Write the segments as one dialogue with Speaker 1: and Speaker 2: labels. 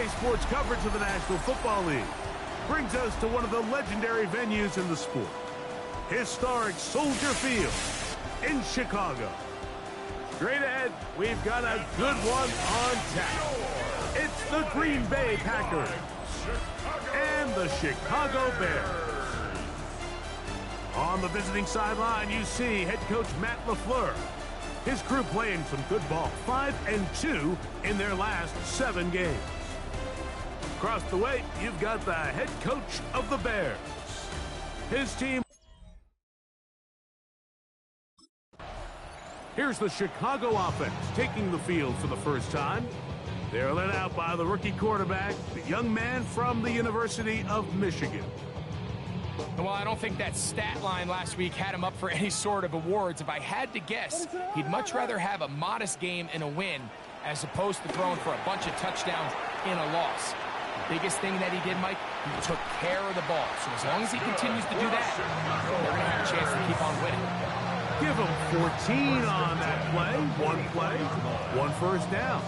Speaker 1: 2K Sports coverage of the National Football League brings us to one of the legendary venues in the sport, historic Soldier Field in Chicago. Straight ahead, we've got a good one on tap. It's the Green Bay Packers and the Chicago Bears. On the visiting sideline, you see head coach Matt LaFleur. His crew playing some good ball, 5-2 in their last 7 games. Across the way, you've got the head coach of the Bears. His team. Here's the Chicago offense taking the field for the first time. They're led out by the rookie quarterback, the young man from the University of Michigan.
Speaker 2: Well, I don't think that stat line last week had him up for any sort of awards. If I had to guess, he'd much rather have a modest game and a win as opposed to throwing for a bunch of touchdowns in a loss. The biggest thing that he did, Mike, he took care of the ball. So as long as he continues to do that, they're going to have a chance to keep on winning.
Speaker 1: Give him 14 on that play, one first down.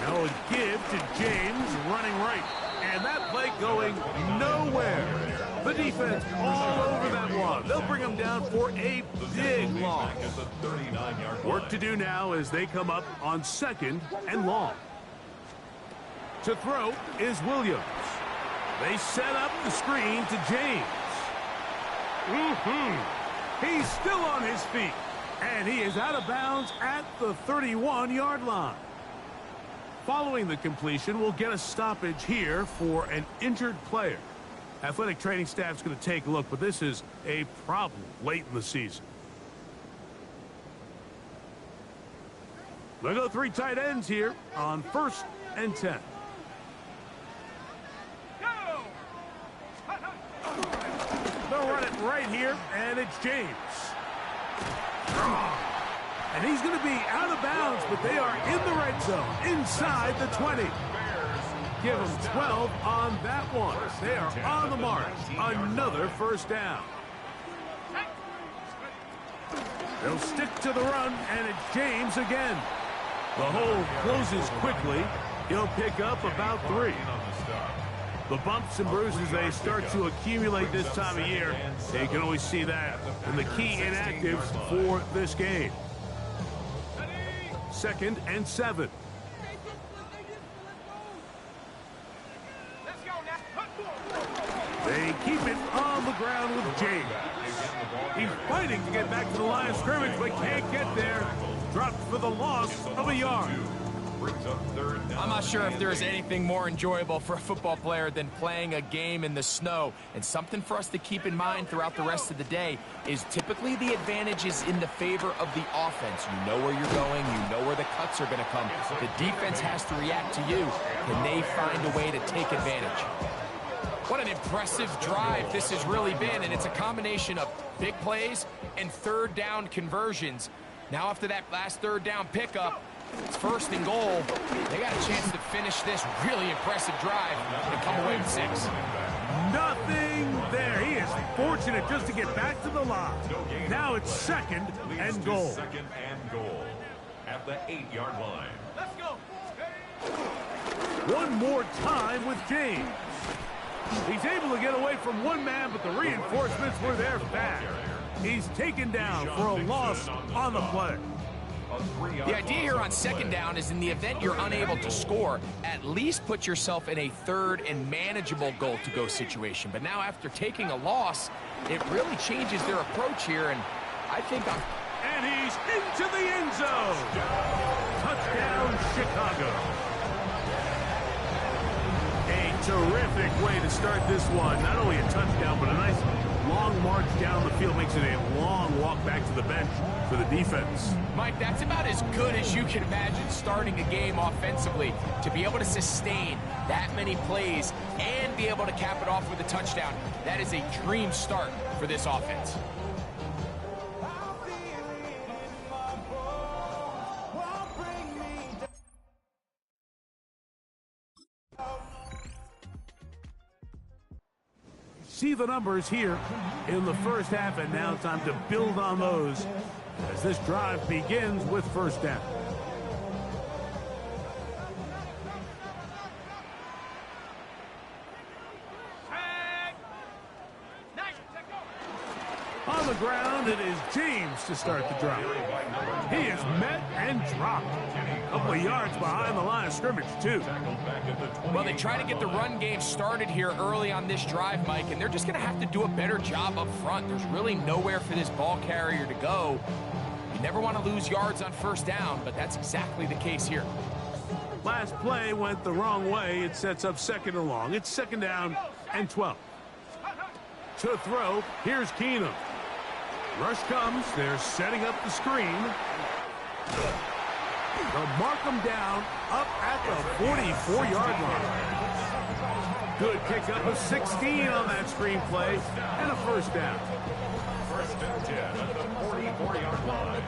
Speaker 1: Now a give to James, running right. And that play going nowhere. The defense all over that one. They'll bring him down for a big loss. Work to do now as they come up on 2nd and long. To throw is Williams. They set up the screen to James. He's still on his feet. And he is out of bounds at the 31-yard line. Following the completion, we'll get a stoppage here for an injured player. Athletic training staff's going to take a look, but this is a problem late in the season. They'll go 3 tight ends here on 1st and 10. They'll run it right here, and it's James. And he's going to be out of bounds, but they are in the red zone, inside the 20. Give them 12 on that one. They are on the march. Another first down. They'll stick to the run, and it's James again. The hole closes quickly. He'll pick up about 3. The bumps and bruises, they start to accumulate this time of year. You can always see that in the key inactives for this game. 2nd and 7. They keep it on the ground with James. He's fighting to get back to the line of scrimmage, but can't get there. Dropped for the loss of a yard.
Speaker 2: I'm not sure if there's anything more enjoyable for a football player than playing a game in the snow. And something for us to keep in mind throughout the rest of the day is typically the advantage is in the favor of the offense. You know where you're going. You know where the cuts are going to come. The defense has to react to you. Can they find a way to take advantage? What an impressive drive this has really been. And it's a combination of big plays and 3rd down conversions. Now after that last 3rd down pickup, it's 1st and goal. They got a chance to finish this really impressive drive and come away with 6.
Speaker 1: Nothing there. He is fortunate just to get back to the line. Now it's 2nd and goal.
Speaker 3: 2nd and goal at the 8-yard line.
Speaker 1: Let's go. One more time with James. He's able to get away from one man, but the reinforcements were there fast. He's taken down for a loss on the play.
Speaker 2: The idea here on 2nd down is in the event you're unable to score, at least put yourself in a 3rd and manageable goal-to-go situation. But now after taking a loss, it really changes their approach here, and I think
Speaker 1: And he's into the end zone. Touchdown, Chicago. A terrific way to start this one. Not only a touchdown, but a nice long march down the field. Makes it a long walk back to the bench for the defense.
Speaker 2: Mike, that's about as good as you can imagine starting a game offensively. To be able to sustain that many plays and be able to cap it off with a touchdown, that is a dream start for this offense.
Speaker 1: see the numbers here in the first half, and now time to build on those as this drive begins with first down. On the ground, it is James to start the drive. He is met and dropped. A couple of yards behind the line of scrimmage, too.
Speaker 2: Well, they try to get the run game started here early on this drive, Mike, and they're just going to have to do a better job up front. There's really nowhere for this ball carrier to go. You never want to lose yards on first down, but that's exactly the case here.
Speaker 1: Last play went the wrong way. It sets up second and long. It's second down and 12. To throw, here's Keenum. Rush comes. They're setting up the screen. They'll mark them down up at the 44-yard line. Good pickup of 16 on that screen play and a first down.
Speaker 3: First and 10 at the 44-yard line.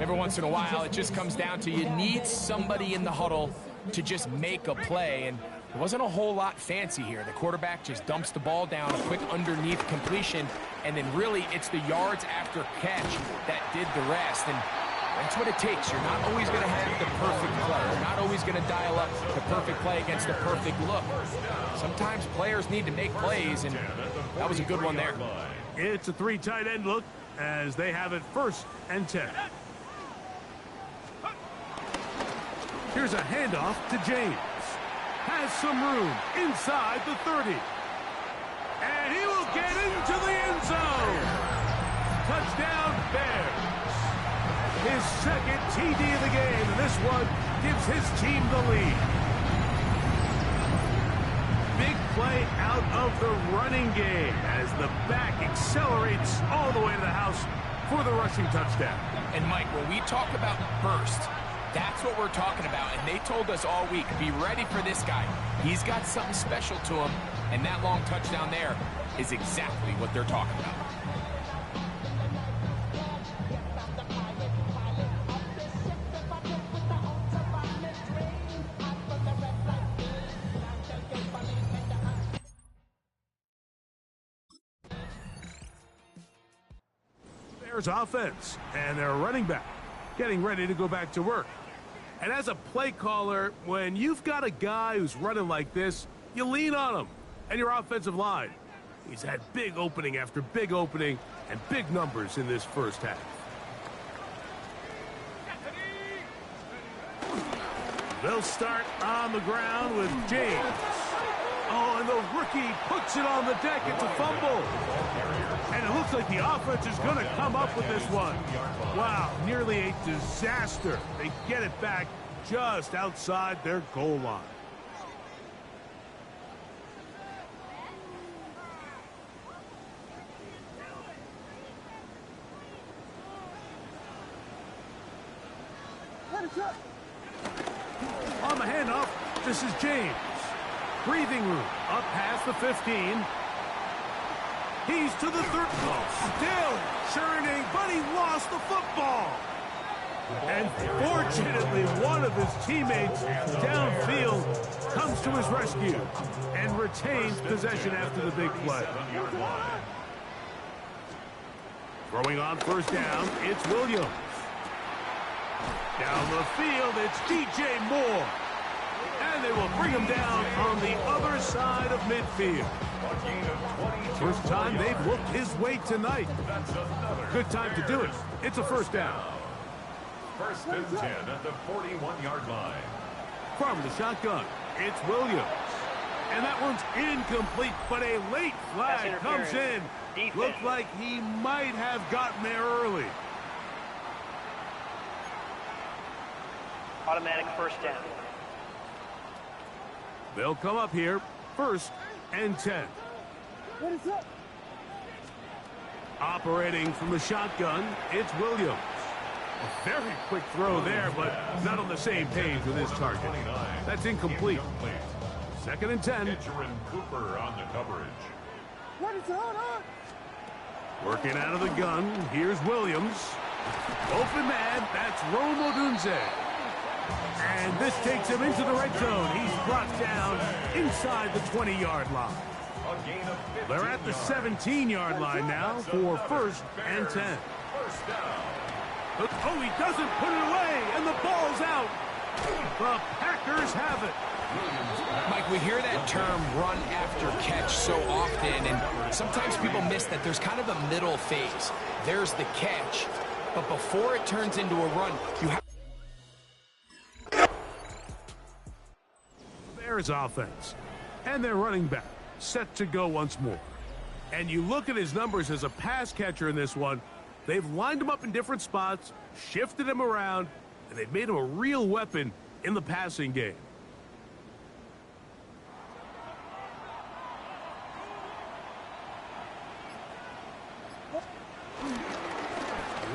Speaker 2: Every once in a while, it just comes down to you need somebody in the huddle to just make a play, and there wasn't a whole lot fancy here. The quarterback just dumps the ball down, a quick underneath completion, and then really it's the yards after catch that did the rest. And that's what it takes. You're not always going to have the perfect play. You're not always going to dial up the perfect play against the perfect look. Sometimes players need to make plays, and that was a good one there.
Speaker 1: It's a three tight end look as they have it first and 10. Here's a handoff to James. Has some room inside the 30. And he will get into the end zone. Touchdown, Bears. His second TD of the game, and this one gives his team the lead. Big play out of the running game as the back accelerates all the way to the house for the rushing touchdown.
Speaker 2: And Mike, when we talk about burst, that's what we're talking about, and they told us all week, be ready for this guy. He's got something special to him, and that long touchdown there is exactly what they're talking about.
Speaker 1: Bears offense, and their running back getting ready to go back to work. And as a play caller, when you've got a guy who's running like this, you lean on him and your offensive line. He's had big opening after big opening and big numbers in this first half. They'll start on the ground with James. Oh, and the rookie puts it on the deck. It's a fumble. And it looks like the offense is going to come up with this one. Wow, nearly a disaster. They get it back just outside their goal line. On the handoff, this is James. Breathing room, up past the 15. He's to the third. Still churning, but he lost the football. And fortunately, one of his teammates downfield comes to his rescue and retains possession after the big play. Throwing on first down, it's Williams. Down the field, it's DJ Moore. And they will bring him down on the other side of midfield. First time they've looked his way tonight. Good time to do it. It's a first down.
Speaker 3: First and 10 at the 41-yard line.
Speaker 1: From the shotgun, it's Williams. And that one's incomplete, but a late flag comes in. Looks like he might have gotten there early.
Speaker 4: Automatic first down.
Speaker 1: They'll come up here, first and 10.
Speaker 4: What is up?
Speaker 1: Operating from the shotgun, it's Williams. A very quick throw there, but not on the same page with his target. That's incomplete. Second and 10.
Speaker 3: Edgerrin Cooper on the coverage.
Speaker 4: What is on?
Speaker 1: Working out of the gun, here's Williams. Open man, that's Rome Odunze. And this takes him into the red zone. He's brought down inside the 20-yard line. They're at the 17-yard line now for 1st and 10. Oh, he doesn't put it away, and the ball's out. The Packers have it.
Speaker 2: Mike, we hear that term run after catch so often, and sometimes people miss that there's kind of a middle phase. There's the catch, but before it turns into a run, you have
Speaker 1: Bears offense, and they're running back, set to go once more. And you look at his numbers as a pass catcher in this one, they've lined him up in different spots, shifted him around, and they've made him a real weapon in the passing game.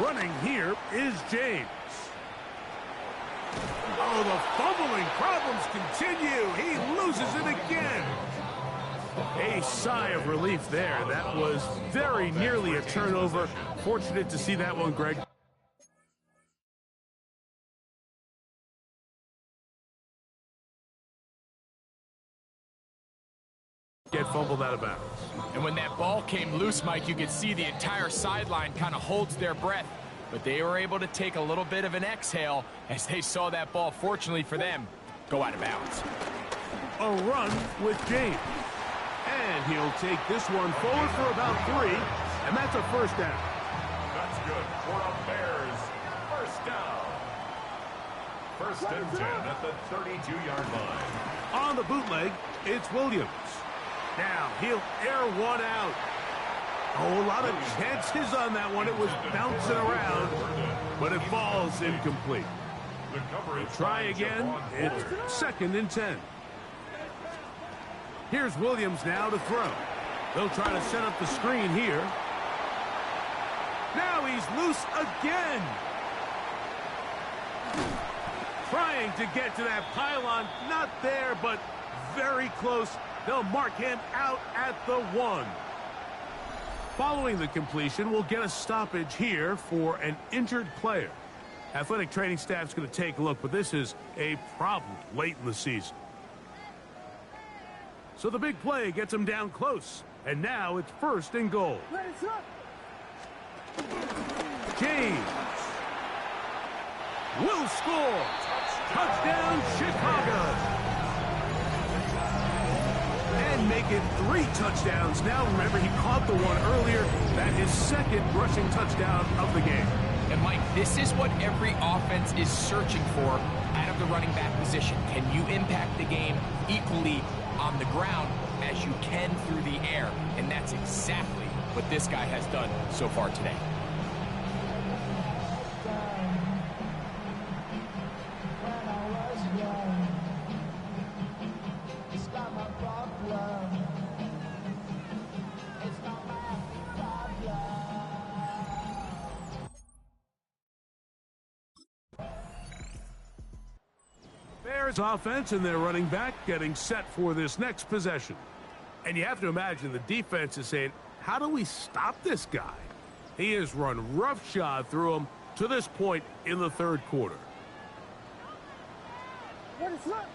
Speaker 1: Running here is James. Oh, the fumbling problems continue. He loses it again. A sigh of relief there. That was very nearly a turnover. Fortunate to see that one, Greg. Get fumbled out of bounds.
Speaker 2: And when that ball came loose, Mike, you could see the entire sideline kind of holds their breath. But they were able to take a little bit of an exhale as they saw that ball, fortunately for them, go out of bounds.
Speaker 1: A run with James. And he'll take this one forward for about 3, and that's a 1st down.
Speaker 3: That's good for the Bears. 1st down. 1st and 10 at the 32-yard line.
Speaker 1: On the bootleg, it's Williams. Now he'll air one out. Oh, a lot of chances on that one. It was bouncing around, but it falls incomplete. Try again. It's 2nd and 10. Here's Williams now to throw. They'll try to set up the screen here. Now he's loose again. Trying to get to that pylon. Not there, but very close. They'll mark him out at the 1. Following the completion, we'll get a stoppage here for an injured player. Athletic training staff's going to take a look, but this is a problem late in the season. So the big play gets him down close, and now it's 1st and goal. James will score. Touchdown, Chicago. And make it 3 touchdowns. Now, remember, he caught the one earlier. That is 2nd rushing touchdown of the game.
Speaker 2: And, Mike, this is what every offense is searching for out of the running back position. Can you impact the game equally on the ground as you can through the air? And that's exactly what this guy has done so far today.
Speaker 1: Bears offense and their running back getting set for this next possession. And you have to imagine the defense is saying, how do we stop this guy? He has run roughshod through him to this point in the 3rd quarter.
Speaker 4: What is that?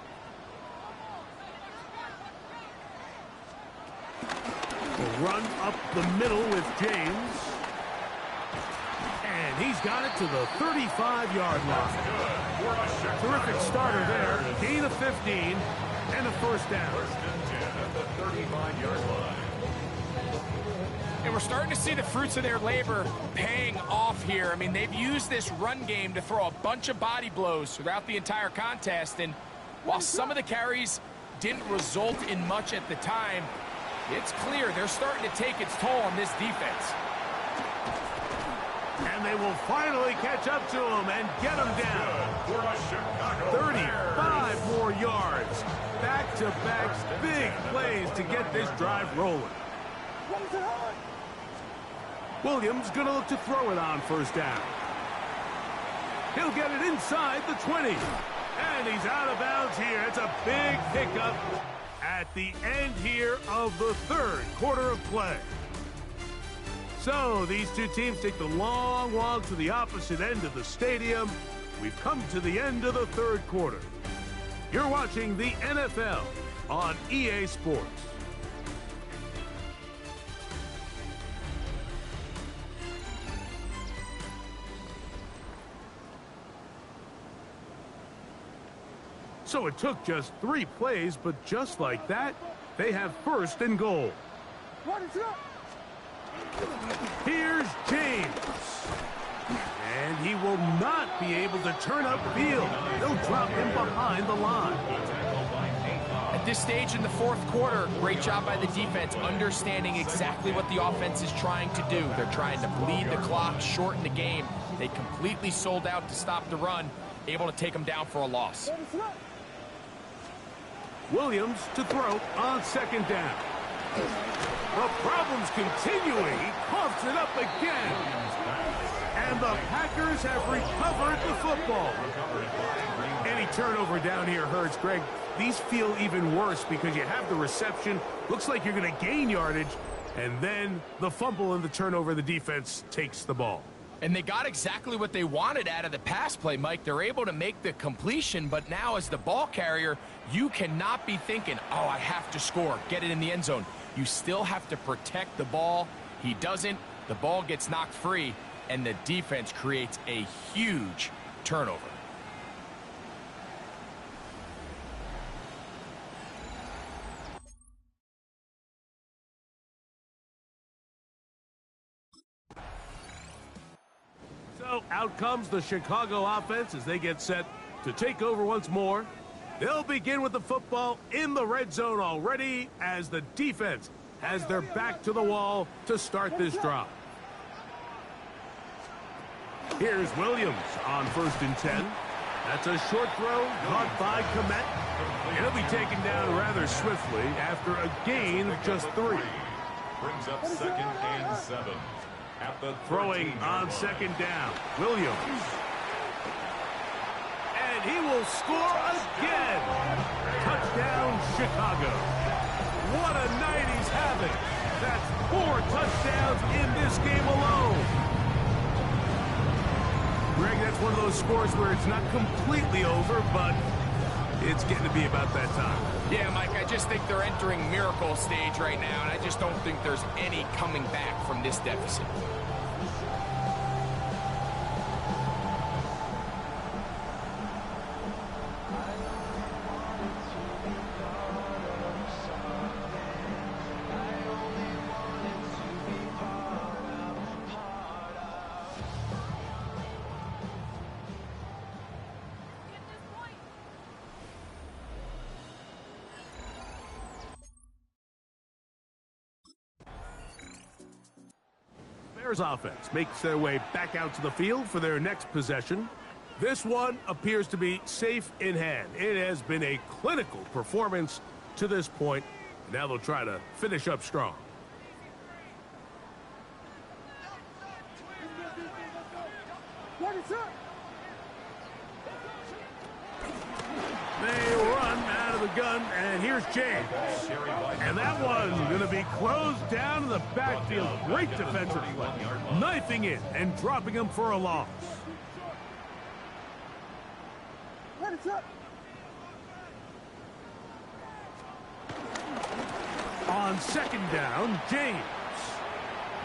Speaker 1: The run up the middle with James. And he's got it to the 35-yard line. Terrific starter there. Gain of 15 and a 1st down.
Speaker 3: 1st and 10 at the 35-yard line.
Speaker 2: And we're starting to see the fruits of their labor paying off here. I mean, they've used this run game to throw a bunch of body blows throughout the entire contest. And while some of the carries didn't result in much at the time, it's clear they're starting to take its toll on this defense.
Speaker 1: And they will finally catch up to him and get him down. 35 more yards. Back-to-back big plays to get this drive rolling. Williams going to look to throw it on 1st down. He'll get it inside the 20. And he's out of bounds here. It's a big pickup at the end here of the 3rd quarter of play. So these two teams take the long walk to the opposite end of the stadium. we've come to the end of the third quarter. You're watching the NFL on EA Sports. So it took just 3 plays, but just like that, they have first and goal.
Speaker 4: What is up?
Speaker 1: Here's James. And he will not be able to turn upfield. They'll drop him behind the line.
Speaker 2: At this stage in the fourth quarter, great job by the defense, understanding exactly what the offense is trying to do. They're trying to bleed the clock, shorten the game. They completely sold out to stop the run, able to take them down for a loss.
Speaker 4: What is up?
Speaker 1: Williams to throw on second down. The problem's continuing. He coughs it up again. And the Packers have recovered the football. Any turnover down here hurts, Greg. These feel even worse because you have the reception. Looks like you're going to gain yardage. And then the fumble and the turnover, the defense takes the ball.
Speaker 2: And they got exactly what they wanted out of the pass play, Mike. They're able to make the completion, but now as the ball carrier, you cannot be thinking, oh, I have to score, get it in the end zone. You still have to protect the ball. He doesn't. The ball gets knocked free, and the defense creates a huge turnover.
Speaker 1: So out comes the Chicago offense as they get set to take over once more. They'll begin with the football in the red zone already as the defense has their back to the wall to start this drive. Here's Williams on 1st and 10. That's a short throw caught by Komet. And he'll be taken down rather swiftly after a gain of just 3.
Speaker 3: Brings up 2nd and 7. At the
Speaker 1: Throwing on 2nd down, Williams. And he will score again. Touchdown, Chicago. What a night he's having. That's 4 touchdowns in this game alone. Greg, that's one of those scores where it's not completely over, but it's getting to be about that time.
Speaker 2: Yeah, Mike, I just think they're entering miracle stage right now, and I just don't think there's any coming back from this deficit.
Speaker 1: Bears offense makes their way back out to the field for their next possession. This one appears to be safe in hand. It has been a clinical performance to this point. Now they'll try to finish up strong.
Speaker 4: What is up?
Speaker 1: They run out of the gun, and here's James. And that one's going to be closed down in the backfield. Great defensive play. Knifing it and dropping him for a loss.
Speaker 4: What is up?
Speaker 1: On 2nd down, James.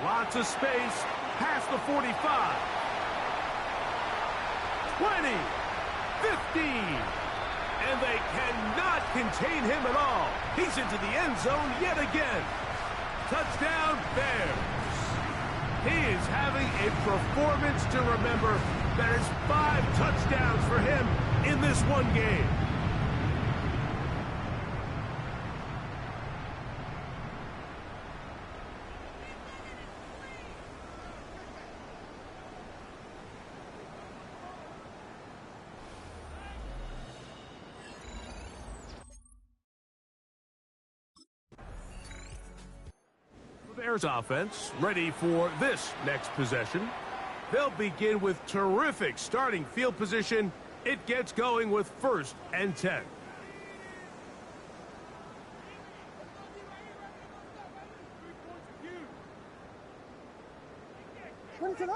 Speaker 1: Lots of space past the 45. 20. 15. And they cannot contain him at all. He's into the end zone yet again. Touchdown, Bears. He is having a performance to remember. That is 5 touchdowns for him in this one game. Bears offense ready for this next possession. They'll begin with terrific starting field position. It gets going with 1st and 10.
Speaker 4: What is it?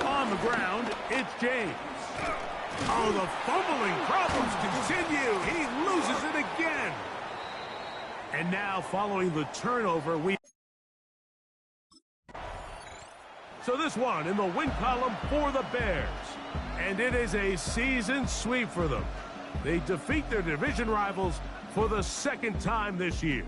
Speaker 1: On the ground, it's James. Oh, the fumbling problems continue. He loses it again. And now, following the turnover, So this one in the win column for the Bears. And it is a season sweep for them. They defeat their division rivals for the second time this year.